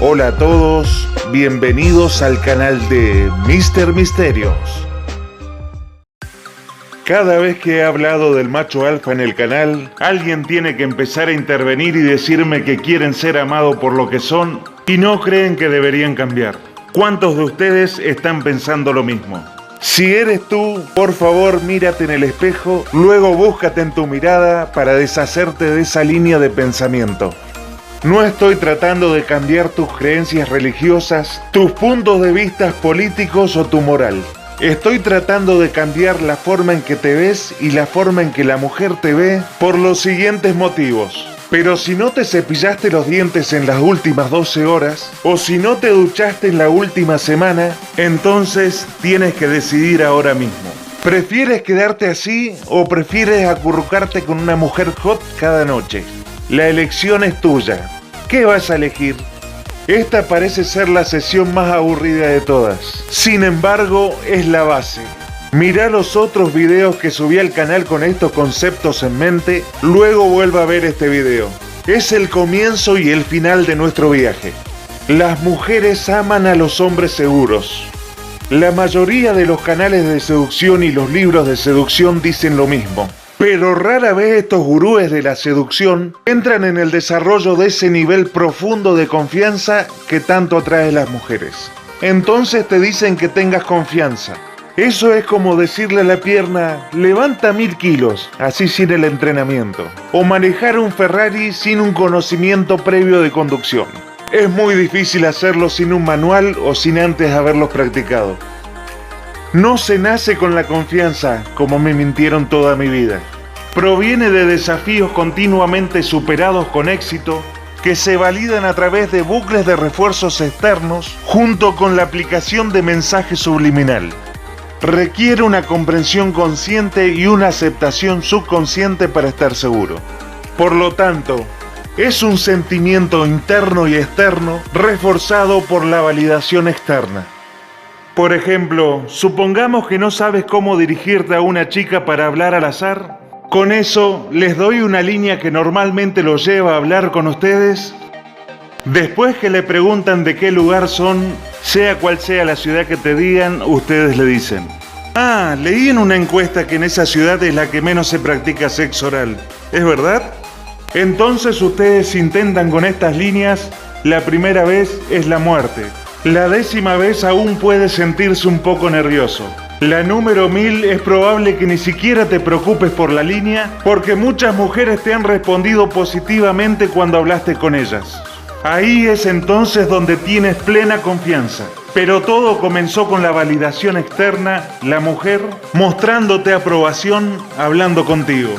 Hola a todos, bienvenidos al canal de Mr. Misterios. Cada vez que he hablado del macho alfa en el canal, alguien tiene que empezar a intervenir y decirme que quieren ser amados por lo que son y no creen que deberían cambiar. ¿Cuántos de ustedes están pensando lo mismo? Si eres tú, por favor mírate en el espejo, luego búscate en tu mirada para deshacerte de esa línea de pensamiento. No estoy tratando de cambiar tus creencias religiosas, tus puntos de vista políticos o tu moral. Estoy tratando de cambiar la forma en que te ves y la forma en que la mujer te ve por los siguientes motivos. Pero si no te cepillaste los dientes en las últimas 12 horas, o si no te duchaste en la última semana, entonces tienes que decidir ahora mismo. ¿Prefieres quedarte así o prefieres acurrucarte con una mujer hot cada noche? La elección es tuya. ¿Qué vas a elegir? Esta parece ser la sesión más aburrida de todas. Sin embargo, es la base. Mirá los otros videos que subí al canal con estos conceptos en mente, luego vuelva a ver este video. Es el comienzo y el final de nuestro viaje. Las mujeres aman a los hombres seguros. La mayoría de los canales de seducción y los libros de seducción dicen lo mismo. Pero rara vez estos gurúes de la seducción entran en el desarrollo de ese nivel profundo de confianza que tanto atrae a las mujeres. Entonces te dicen que tengas confianza. Eso es como decirle a la pierna, levanta 1000 kilos, así sin el entrenamiento. O manejar un Ferrari sin un conocimiento previo de conducción. Es muy difícil hacerlo sin un manual o sin antes haberlos practicado. No se nace con la confianza, como me mintieron toda mi vida. Proviene de desafíos continuamente superados con éxito, que se validan a través de bucles de refuerzos externos, junto con la aplicación de mensaje subliminal. Requiere una comprensión consciente y una aceptación subconsciente para estar seguro. Por lo tanto, es un sentimiento interno y externo reforzado por la validación externa. Por ejemplo, supongamos que no sabes cómo dirigirte a una chica para hablar al azar. Con eso, les doy una línea que normalmente los lleva a hablar con ustedes. Después que le preguntan de qué lugar son, sea cual sea la ciudad que te digan, ustedes le dicen: ah, leí en una encuesta que en esa ciudad es la que menos se practica sexo oral. ¿Es verdad? Entonces ustedes intentan con estas líneas, la primera vez es la muerte. La 10ª vez aún puedes sentirse un poco nervioso. La número 1000 es probable que ni siquiera te preocupes por la línea, porque muchas mujeres te han respondido positivamente cuando hablaste con ellas. Ahí es entonces donde tienes plena confianza. Pero todo comenzó con la validación externa, la mujer mostrándote aprobación, hablando contigo.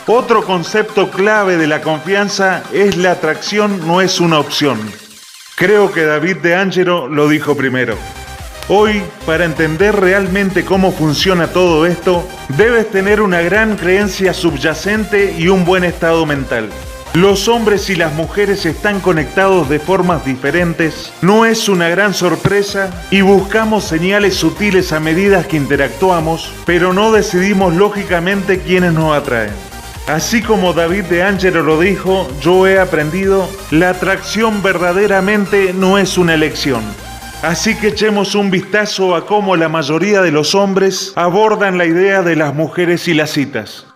Otro concepto clave de la confianza es la atracción no es una opción. Creo que David de Angelo lo dijo primero. Hoy, para entender realmente cómo funciona todo esto, debes tener una gran creencia subyacente y un buen estado mental. Los hombres y las mujeres están conectados de formas diferentes, no es una gran sorpresa y buscamos señales sutiles a medida que interactuamos, pero no decidimos lógicamente quiénes nos atraen. Así como David de Angelo lo dijo, yo he aprendido, la atracción verdaderamente no es una elección. Así que echemos un vistazo a cómo la mayoría de los hombres abordan la idea de las mujeres y las citas.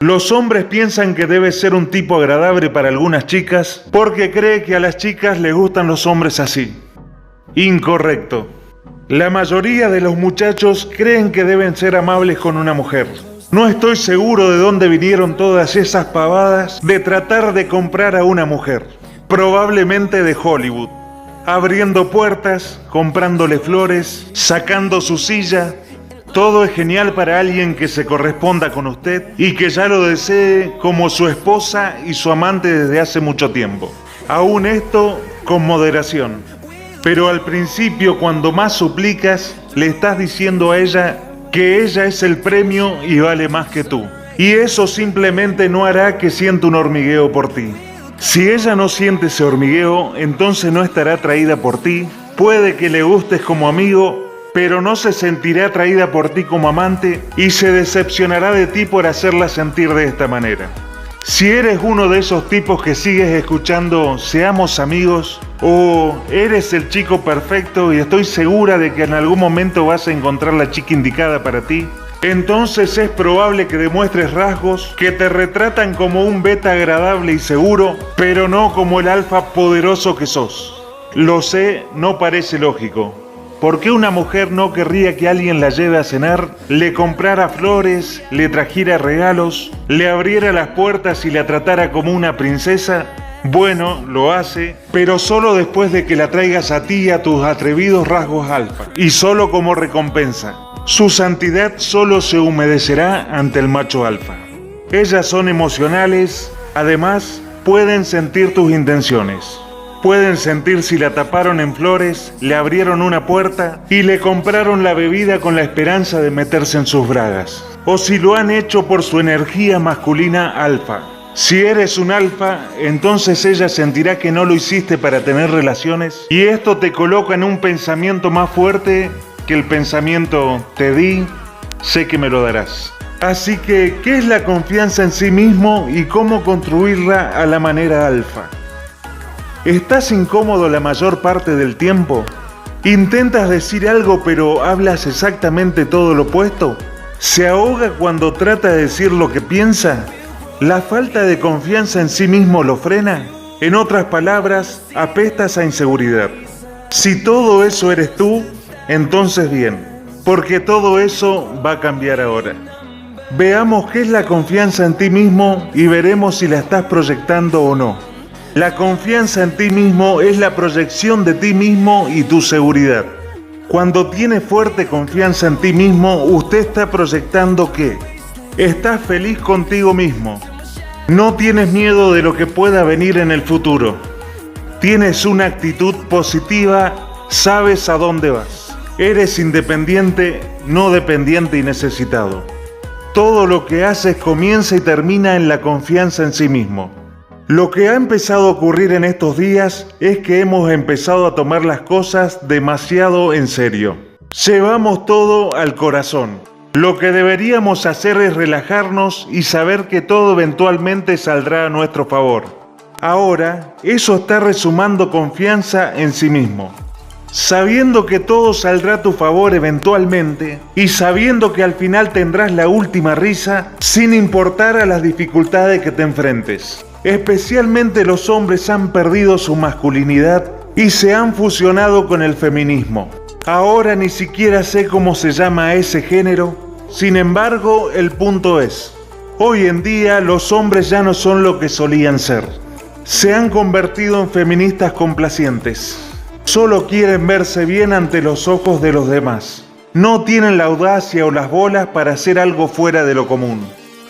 Los hombres piensan que debe ser un tipo agradable para algunas chicas porque cree que a las chicas les gustan los hombres así. Incorrecto. La mayoría de los muchachos creen que deben ser amables con una mujer. No estoy seguro de dónde vinieron todas esas pavadas de tratar de comprar a una mujer. Probablemente de Hollywood. Abriendo puertas, comprándole flores, sacando su silla. Todo es genial para alguien que se corresponda con usted y que ya lo desee como su esposa y su amante desde hace mucho tiempo. Aún esto con moderación. Pero al principio, cuando más suplicas, le estás diciendo a ella que ella es el premio y vale más que tú. Y eso simplemente no hará que sienta un hormigueo por ti. Si ella no siente ese hormigueo, entonces no estará atraída por ti. Puede que le gustes como amigo, pero no se sentirá atraída por ti como amante y se decepcionará de ti por hacerla sentir de esta manera. Si eres uno de esos tipos que sigues escuchando Seamos amigos, O eres el chico perfecto y estoy segura de que en algún momento vas a encontrar la chica indicada para ti. Entonces es probable que demuestres rasgos que te retratan como un beta agradable y seguro, pero no como el alfa poderoso que sos. Lo sé, no parece lógico. ¿Por qué una mujer no querría que alguien la lleve a cenar, le comprara flores, le trajera regalos, le abriera las puertas y la tratara como una princesa? Bueno, lo hace, pero solo después de que la traigas a ti y a tus atrevidos rasgos alfa, y solo como recompensa. Su santidad solo se humedecerá ante el macho alfa. Ellas son emocionales, además pueden sentir tus intenciones. Pueden sentir si la taparon en flores, le abrieron una puerta y le compraron la bebida con la esperanza de meterse en sus bragas. O si lo han hecho por su energía masculina alfa. Si eres un alfa, entonces ella sentirá que no lo hiciste para tener relaciones y esto te coloca en un pensamiento más fuerte que el pensamiento te di, sé que me lo darás. Así que, ¿qué es la confianza en sí mismo y cómo construirla a la manera alfa? ¿Estás incómodo la mayor parte del tiempo? ¿Intentas decir algo pero hablas exactamente todo lo opuesto? ¿Se ahoga cuando trata de decir lo que piensa? ¿La falta de confianza en sí mismo lo frena? En otras palabras, apestas a inseguridad. Si todo eso eres tú, entonces bien, porque todo eso va a cambiar ahora. Veamos qué es la confianza en ti mismo y veremos si la estás proyectando o no. La confianza en ti mismo es la proyección de ti mismo y tu seguridad. Cuando tienes fuerte confianza en ti mismo, usted está proyectando que estás feliz contigo mismo. No tienes miedo de lo que pueda venir en el futuro. Tienes una actitud positiva, sabes a dónde vas. Eres independiente, no dependiente y necesitado. Todo lo que haces comienza y termina en la confianza en sí mismo. Lo que ha empezado a ocurrir en estos días es que hemos empezado a tomar las cosas demasiado en serio. Llevamos todo al corazón. Lo que deberíamos hacer es relajarnos y saber que todo eventualmente saldrá a nuestro favor. Ahora, eso está resumando confianza en sí mismo. Sabiendo que todo saldrá a tu favor eventualmente y sabiendo que al final tendrás la última risa sin importar a las dificultades que te enfrentes. Especialmente los hombres han perdido su masculinidad y se han fusionado con el feminismo. Ahora ni siquiera sé cómo se llama ese género. Sin embargo, el punto es, hoy en día los hombres ya no son lo que solían ser. Se han convertido en feministas complacientes. Solo quieren verse bien ante los ojos de los demás. No tienen la audacia o las bolas para hacer algo fuera de lo común.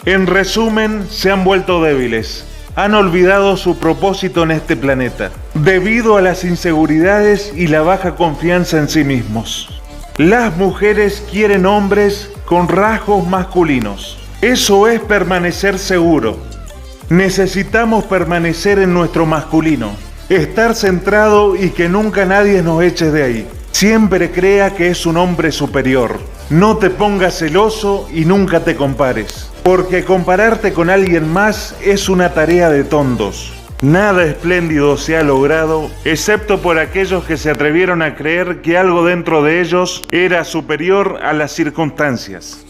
En resumen, se han vuelto débiles. Han olvidado su propósito en este planeta, debido a las inseguridades y la baja confianza en sí mismos. Las mujeres quieren hombres con rasgos masculinos. Eso es permanecer seguro. Necesitamos permanecer en nuestro masculino, estar centrado y que nunca nadie nos eche de ahí. Siempre crea que es un hombre superior. No te pongas celoso y nunca te compares, porque compararte con alguien más es una tarea de tontos. Nada espléndido se ha logrado, excepto por aquellos que se atrevieron a creer que algo dentro de ellos era superior a las circunstancias.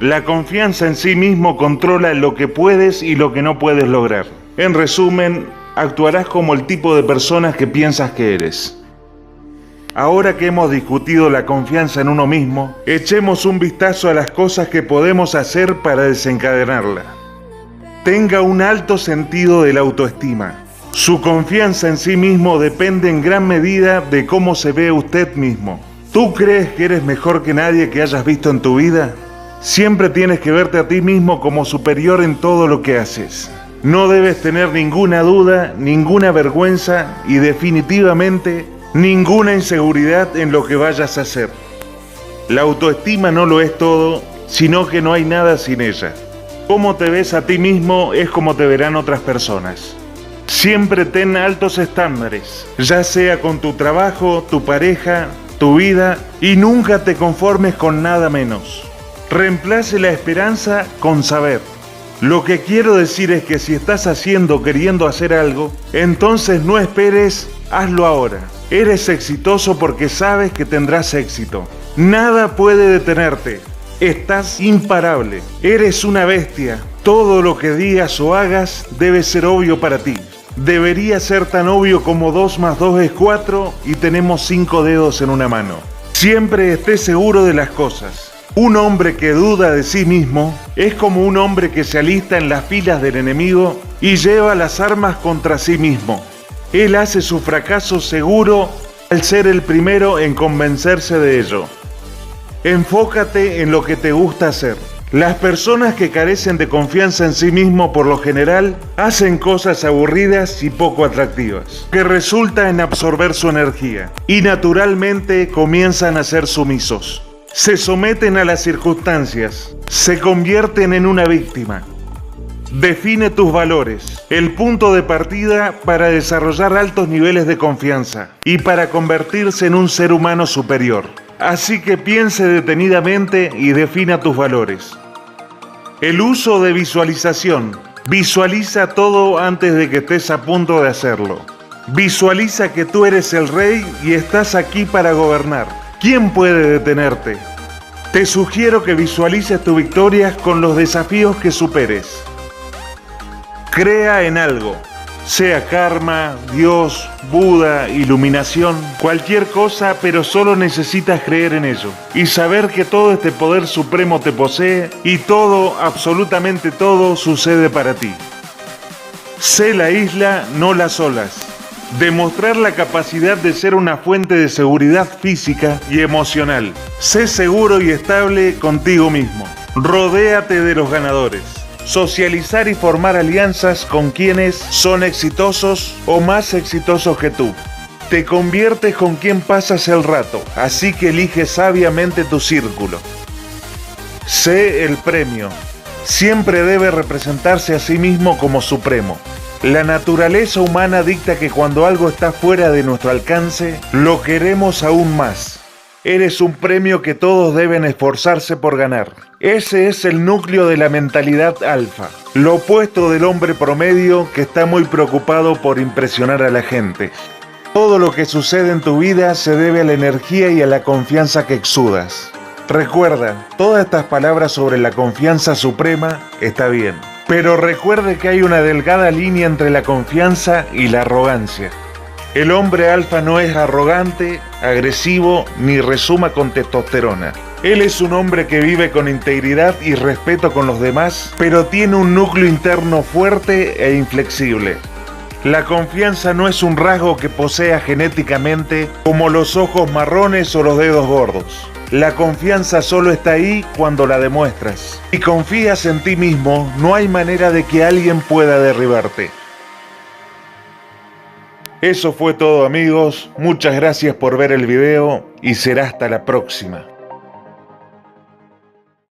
La confianza en sí mismo controla lo que puedes y lo que no puedes lograr. En resumen, actuarás como el tipo de personas que piensas que eres. Ahora que hemos discutido la confianza en uno mismo, echemos un vistazo a las cosas que podemos hacer para desencadenarla. Tenga un alto sentido de la autoestima. Su confianza en sí mismo depende en gran medida de cómo se ve usted mismo. ¿Tú crees que eres mejor que nadie que hayas visto en tu vida? Siempre tienes que verte a ti mismo como superior en todo lo que haces. No debes tener ninguna duda, ninguna vergüenza y definitivamente ninguna inseguridad en lo que vayas a hacer. La autoestima no lo es todo, sino que no hay nada sin ella. Cómo te ves a ti mismo es como te verán otras personas. Siempre ten altos estándares, ya sea con tu trabajo, tu pareja, tu vida, y nunca te conformes con nada menos. Reemplace la esperanza con saber. Lo que quiero decir es que si estás queriendo hacer algo, entonces no esperes hazlo ahora. Eres exitoso porque sabes que tendrás éxito. Nada puede detenerte. Estás imparable. Eres una bestia. Todo lo que digas o hagas debe ser obvio para ti. Debería ser tan obvio como 2 más 2 es 4 y tenemos 5 dedos en una mano. Siempre esté seguro de las cosas. Un hombre que duda de sí mismo es como un hombre que se alista en las filas del enemigo y lleva las armas contra sí mismo. Él hace su fracaso seguro al ser el primero en convencerse de ello. Enfócate en lo que te gusta hacer. Las personas que carecen de confianza en sí mismo por lo general hacen cosas aburridas y poco atractivas, que resulta en absorber su energía y naturalmente comienzan a ser sumisos. Se someten a las circunstancias, se convierten en una víctima. Define tus valores, el punto de partida para desarrollar altos niveles de confianza y para convertirse en un ser humano superior. Así que piense detenidamente y defina tus valores. El uso de visualización. Visualiza todo antes de que estés a punto de hacerlo. Visualiza que tú eres el rey y estás aquí para gobernar. ¿Quién puede detenerte? Te sugiero que visualices tu victoria con los desafíos que superes. Crea en algo, sea karma, Dios, Buda, iluminación, cualquier cosa, pero solo necesitas creer en ello y saber que todo este poder supremo te posee y todo, absolutamente todo, sucede para ti. Sé la isla, no las olas. Demostrar la capacidad de ser una fuente de seguridad física y emocional. Sé seguro y estable contigo mismo. Rodéate de los ganadores. Socializar y formar alianzas con quienes son exitosos o más exitosos que tú. Te conviertes con quien pasas el rato, así que elige sabiamente tu círculo. Sé el premio. Siempre debe representarse a sí mismo como supremo. La naturaleza humana dicta que cuando algo está fuera de nuestro alcance, lo queremos aún más. Eres un premio que todos deben esforzarse por ganar. Ese es el núcleo de la mentalidad alfa, lo opuesto del hombre promedio que está muy preocupado por impresionar a la gente. Todo lo que sucede en tu vida se debe a la energía y a la confianza que exudas. Recuerda, todas estas palabras sobre la confianza suprema está bien, pero recuerde que hay una delgada línea entre la confianza y la arrogancia. El hombre alfa no es arrogante, agresivo, ni resuma con testosterona. Él es un hombre que vive con integridad y respeto con los demás, pero tiene un núcleo interno fuerte e inflexible. La confianza no es un rasgo que posea genéticamente como los ojos marrones o los dedos gordos. La confianza solo está ahí cuando la demuestras. Si confías en ti mismo, no hay manera de que alguien pueda derribarte. Eso fue todo, amigos. Muchas gracias por ver el video y será hasta la próxima.